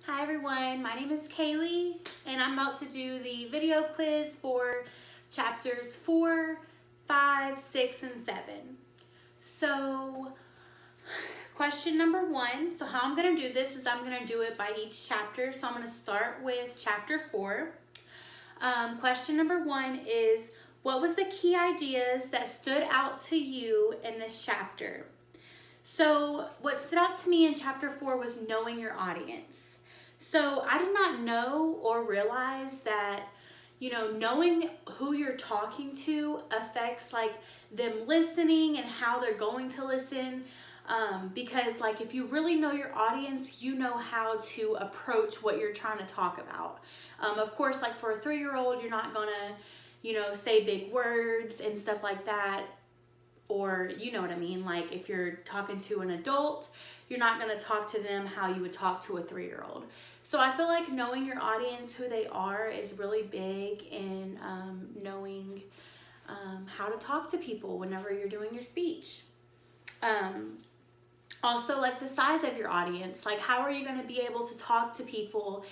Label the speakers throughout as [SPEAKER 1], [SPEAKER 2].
[SPEAKER 1] Hi everyone, my name is Kaylee and I'm about to do the video quiz for chapters 4, 5, 6, and 7. So question number 1, so how I'm going to do this is I'm going to do it by each chapter. So I'm going to start with chapter 4. Question number 1 is, what was the key ideas that stood out to you in this chapter? So what stood out to me in chapter 4 was knowing your audience. So I did not know or realize that, knowing who you're talking to affects them listening and how they're going to listen. Because if you really know your audience, you know how to approach what you're trying to talk about. Of course, for a 3-year-old, you're not gonna, say big words and stuff like that. Or you know what I mean, if you're talking to an adult, you're not going to talk to them how you would talk to a 3-year-old. So I feel like knowing your audience, who they are, is really big in knowing how to talk to people whenever you're doing your speech. Also, the size of your audience, how are you going to be able to talk to people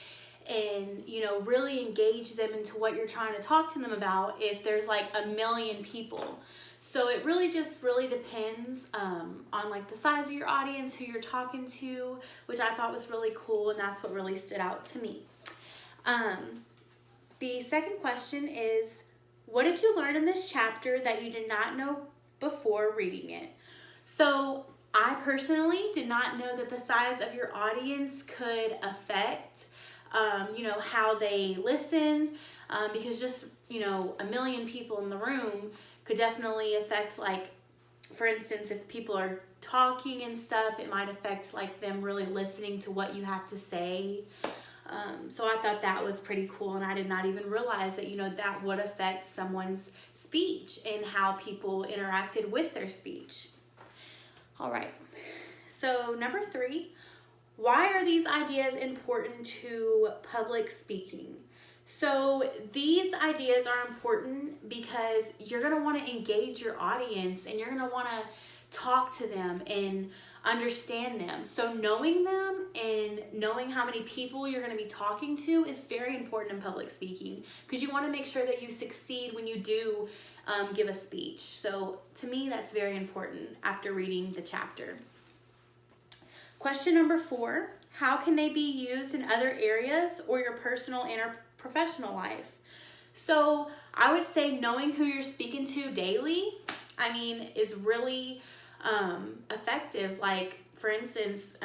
[SPEAKER 1] and really engage them into what you're trying to talk to them about if there's a million people. So it really depends on the size of your audience, who you're talking to, which I thought was really cool, and that's what really stood out to me. The second question is, what did you learn in this chapter that you did not know before reading it? So I personally did not know that the size of your audience could affect how they listen, because just, a million people in the room could definitely affect, for instance, if people are talking and stuff, it might affect them really listening to what you have to say. So I thought that was pretty cool, and I did not even realize that, that would affect someone's speech and how people interacted with their speech. All right, so number 3, why are these ideas important to public speaking? So these ideas are important because you're going to want to engage your audience and you're going to want to talk to them and understand them. So knowing them and knowing how many people you're going to be talking to is very important in public speaking, because you want to make sure that you succeed when you do give a speech. So to me, that's very important after reading the chapter. Question number 4, how can they be used in other areas or your personal and or professional life? So I would say knowing who you're speaking to daily, is really effective. For instance,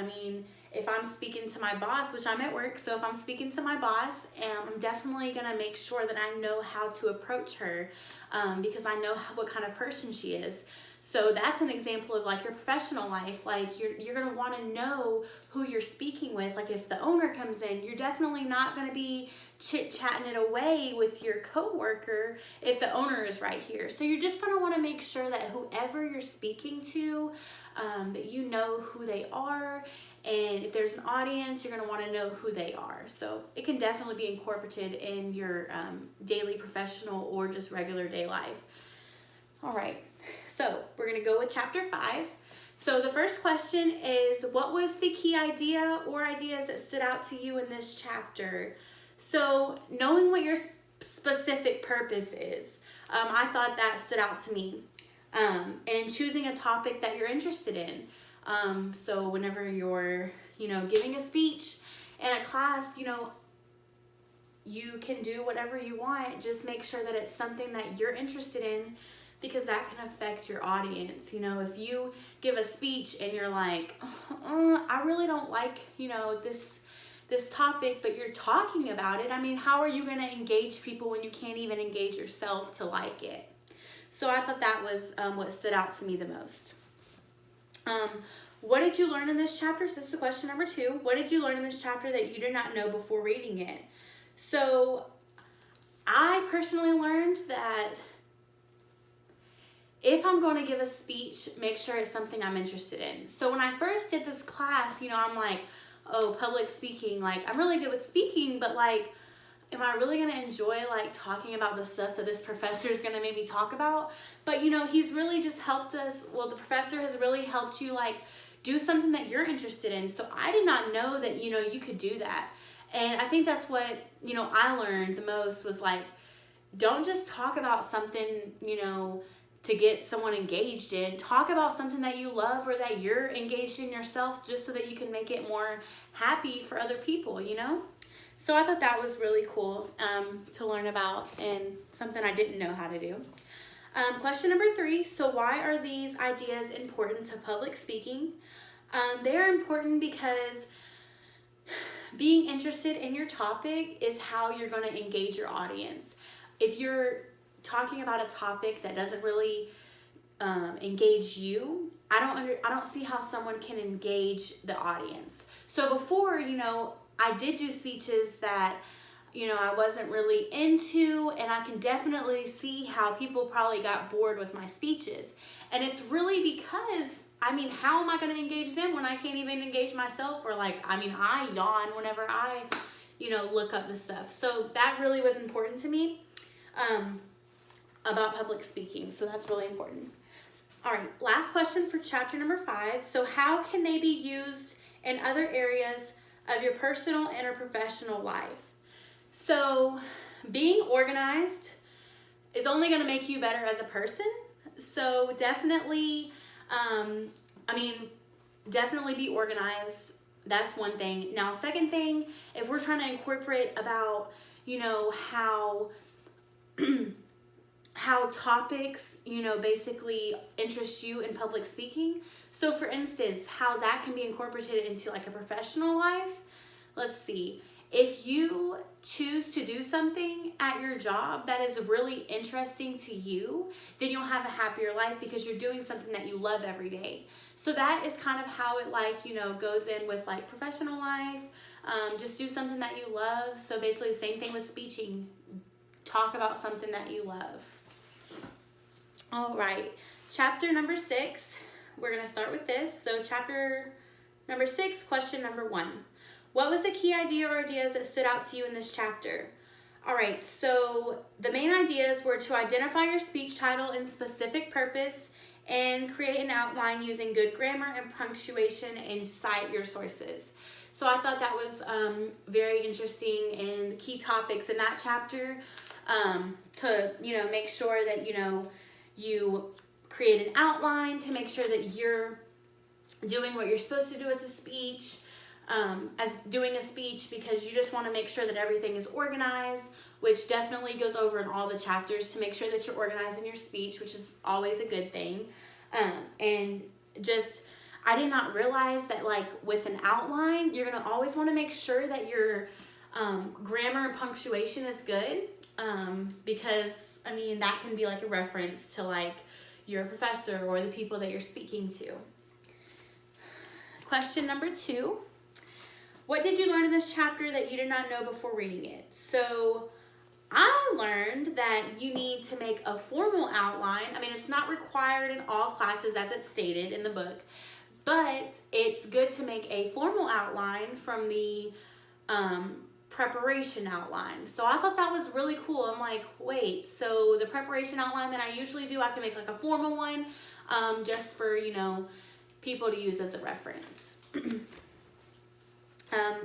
[SPEAKER 1] if I'm speaking to my boss, which I'm at work, so if I'm speaking to my boss, I'm definitely gonna make sure that I know how to approach her, because I know what kind of person she is. So that's an example of your professional life. You're gonna want to know who you're speaking with. If the owner comes in, you're definitely not gonna be chit-chatting it away with your coworker if the owner is right here. So you're just gonna want to make sure that whoever you're speaking to, that you know who they are, and if there's an audience, you're gonna want to know who they are. So it can definitely be incorporated in your daily professional or just regular day life. All right. So we're going to go with chapter 5. So the first question is, what was the key idea or ideas that stood out to you in this chapter? So knowing what your specific purpose is, I thought that stood out to me. And choosing a topic that you're interested in. So whenever you're, giving a speech in a class, you can do whatever you want. Just make sure that it's something that you're interested in, because that can affect your audience. If you give a speech and you're I really don't like, this topic, but you're talking about it, how are you going to engage people when you can't even engage yourself to like it? So I thought that was what stood out to me the most. What did you learn in this chapter? So this is question number 2. What did you learn in this chapter that you did not know before reading it? So I personally learned that if I'm going to give a speech, make sure it's something I'm interested in. So when I first did this class, I'm oh, public speaking, I'm really good with speaking, but am I really going to enjoy talking about the stuff that this professor is going to maybe talk about? But he's really just helped us. Well, the professor has really helped you do something that you're interested in. So I did not know that, you know, you could do that. And I think that's what, you know, I learned the most was like, don't just talk about something, you know, to get someone engaged in. Talk about something that you love or that you're engaged in yourself, just so that you can make it more happy for other people, you know? So I thought that was really cool to learn about, and something I didn't know how to do. Question number 3, so why are these ideas important to public speaking? They're important because being interested in your topic is how you're going to engage your audience. If you're talking about a topic that doesn't really engage you, I don't see how someone can engage the audience. So before, you know, I did do speeches that, you know, I wasn't really into, and I can definitely see how people probably got bored with my speeches. And it's really because, I mean, how am I going to engage them when I can't even engage myself? Or like, I mean, I yawn whenever I, you know, look up the stuff. So that really was important to me about public speaking. So that's really important. All right, last question for chapter number 5. So how can they be used in other areas of your personal and or professional life? So being organized is only going to make you better as a person. So definitely, definitely be organized. That's one thing. Now, second thing, if we're trying to incorporate about, you know, how topics, you know, basically interest you in public speaking. So for instance, how that can be incorporated into like a professional life. Let's see. If you choose to do something at your job that is really interesting to you, then you'll have a happier life because you're doing something that you love every day. So that is kind of how it, like, you know, goes in with like professional life. Just do something that you love. So basically the same thing with speaking. Talk about something that you love. All right, chapter number 6, we're going to start with this. So chapter number 6, question number 1. What was the key idea or ideas that stood out to you in this chapter? All right, so the main ideas were to identify your speech title and specific purpose, and create an outline using good grammar and punctuation, and cite your sources. So I thought that was very interesting, and key topics in that chapter to, you know, make sure that, you know, you create an outline to make sure that you're doing what you're supposed to do as a speech, because you just want to make sure that everything is organized, which definitely goes over in all the chapters, to make sure that you're organizing your speech, which is always a good thing. And just, I did not realize that, like, with an outline, you're going to always want to make sure that your grammar and punctuation is good, because, I mean, that can be like a reference to like your professor or the people that you're speaking to. Question number 2. What did you learn in this chapter that you did not know before reading it? So I learned that you need to make a formal outline. I mean, it's not required in all classes as it's stated in the book, but it's good to make a formal outline from the preparation outline. So I thought that was really cool. I'm like, wait, so the preparation outline that I usually do, I can make like a formal one, just for, you know, people to use as a reference.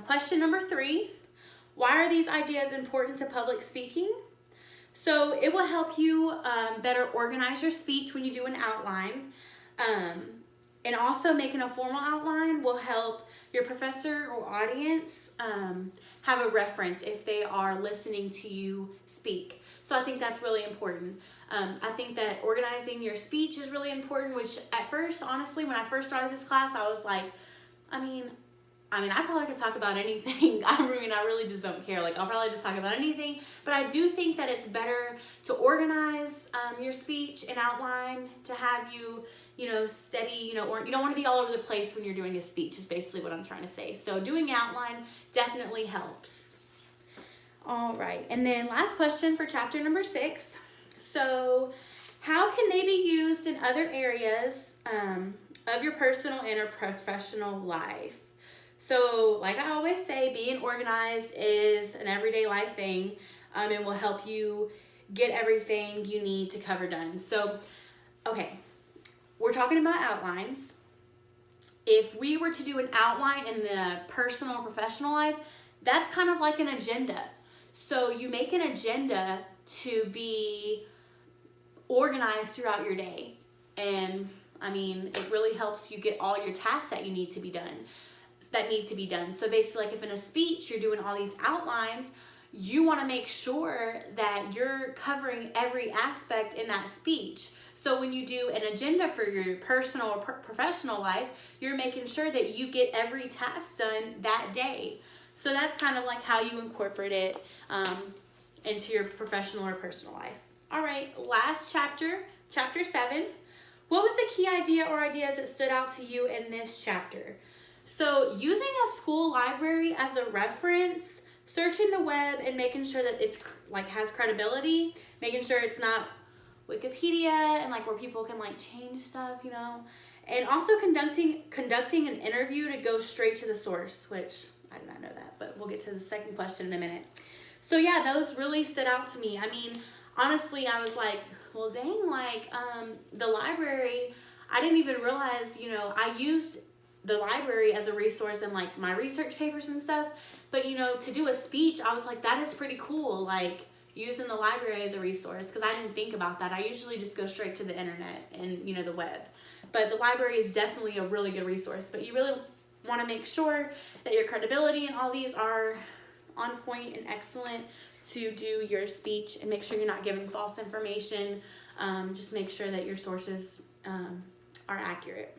[SPEAKER 1] Question number 3, why are these ideas important to public speaking? So it will help you better organize your speech when you do an outline. And also making a formal outline will help your professor or audience have a reference if they are listening to you speak. So I think that's really important. I think that organizing your speech is really important, which at first, honestly, when I first started this class, I was like, I mean, I probably could talk about anything. I really just don't care. Like, I'll probably just talk about anything. But I do think that it's better to organize your speech and outline to have you, you know, steady, you know, or you don't want to be all over the place when you're doing a speech is basically what I'm trying to say. So doing outline definitely helps. All right. And then last question for chapter number 6. So how can they be used in other areas of your personal and or professional life? So like I always say, being organized is an everyday life thing, and will help you get everything you need to cover done. So, okay, we're talking about outlines. if we were to do an outline in the personal or professional life, that's kind of like an agenda. So you make an agenda to be organized throughout your day. And I mean, it really helps you get all your tasks that need to be done. So basically, like if in a speech you're doing all these outlines, you want to make sure that you're covering every aspect in that speech. So when you do an agenda for your personal or professional life, you're making sure that you get every task done that day. So that's kind of like how you incorporate it into your professional or personal life. All right, last chapter, chapter 7. What was the key idea or ideas that stood out to you in this chapter? So using a school library as a reference, searching the web and making sure that it's like has credibility, making sure it's not Wikipedia and like where people can like change stuff, you know, and also conducting an interview to go straight to the source, which I did not know that, but we'll get to the second question in a minute. So yeah, those really stood out to me. I mean, honestly, I was like, well, dang, like the library, I didn't even realize, you know, I used the library as a resource in like my research papers and stuff, but you know, to do a speech, I was like, that is pretty cool, like using the library as a resource, because I didn't think about that. I usually just go straight to the internet and, you know, the web, but the library is definitely a really good resource. But you really want to make sure that your credibility and all these are on point and excellent to do your speech, and make sure you're not giving false information. Just make sure that your sources are accurate.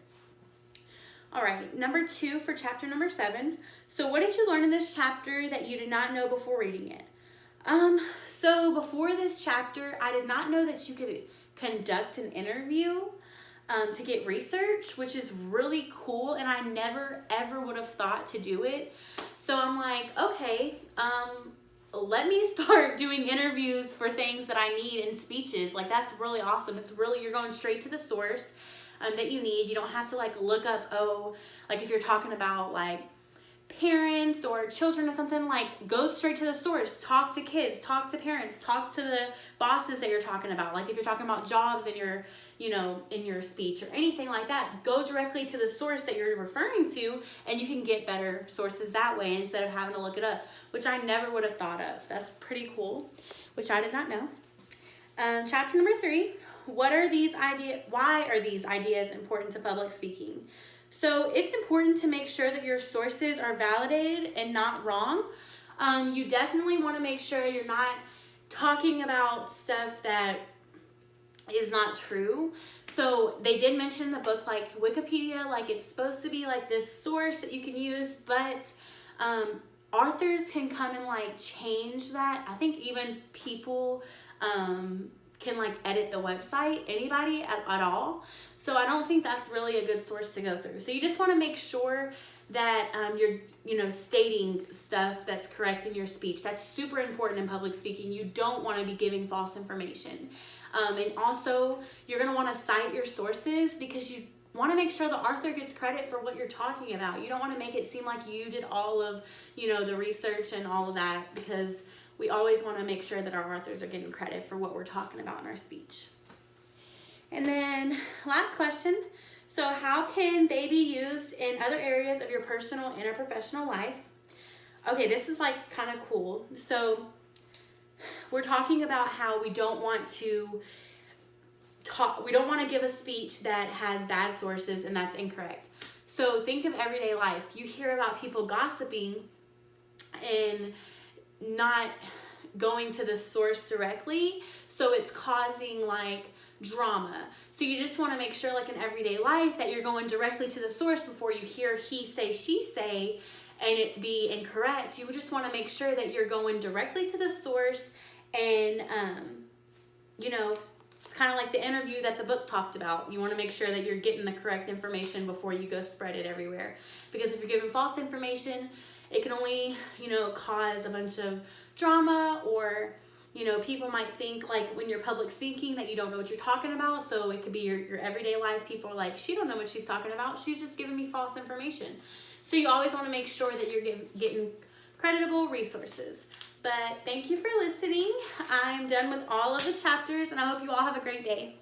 [SPEAKER 1] All right, number 2 for chapter number 7. So what did you learn in this chapter that you did not know before reading it? So before this chapter, I did not know that you could conduct an interview to get research, which is really cool, and I never ever would have thought to do it. So I'm like, okay, let me start doing interviews for things that I need in speeches. Like, that's really awesome. It's really, you're going straight to the source that you need. You don't have to like look up, like if you're talking about like parents or children or something, like go straight to the source, talk to kids, talk to parents, talk to the bosses that you're talking about. Like if you're talking about jobs in your, you know, in your speech or anything like that, go directly to the source that you're referring to, and you can get better sources that way instead of having to look it up, which I never would have thought of. That's pretty cool, which I did not know. Chapter number 3, why are these ideas important to public speaking? So it's important to make sure that your sources are validated and not wrong. You definitely want to make sure you're not talking about stuff that is not true. So they did mention in the book, like Wikipedia, like it's supposed to be like this source that you can use, but authors can come and like change that. I think even people can like edit the website, anybody at all. So I don't think that's really a good source to go through. So you just want to make sure that you're, you know, stating stuff that's correct in your speech. That's super important in public speaking. You don't want to be giving false information. And also you're going to want to cite your sources, because you want to make sure the author gets credit for what you're talking about. You don't want to make it seem like you did all of, you know, the research and all of that, because we always want to make sure that our authors are getting credit for what we're talking about in our speech. And then last question. So how can they be used in other areas of your personal and or professional life? Okay, this is like kind of cool. So we're talking about how we don't want to give a speech that has bad sources and that's incorrect. So think of everyday life. You hear about people gossiping and not going to the source directly, so it's causing like drama. So you just want to make sure, like in everyday life, that you're going directly to the source before you hear he say, she say, and it be incorrect. You just want to make sure that you're going directly to the source, and you know, it's kind of like the interview that the book talked about. You want to make sure that you're getting the correct information before you go spread it everywhere, because if you're giving false information, it can only, you know, cause a bunch of drama, or, you know, people might think like when you're public speaking that you don't know what you're talking about. So it could be your everyday life. People are like, she don't know what she's talking about. She's just giving me false information. So you always want to make sure that you're getting creditable resources. But thank you for listening. I'm done with all of the chapters, and I hope you all have a great day.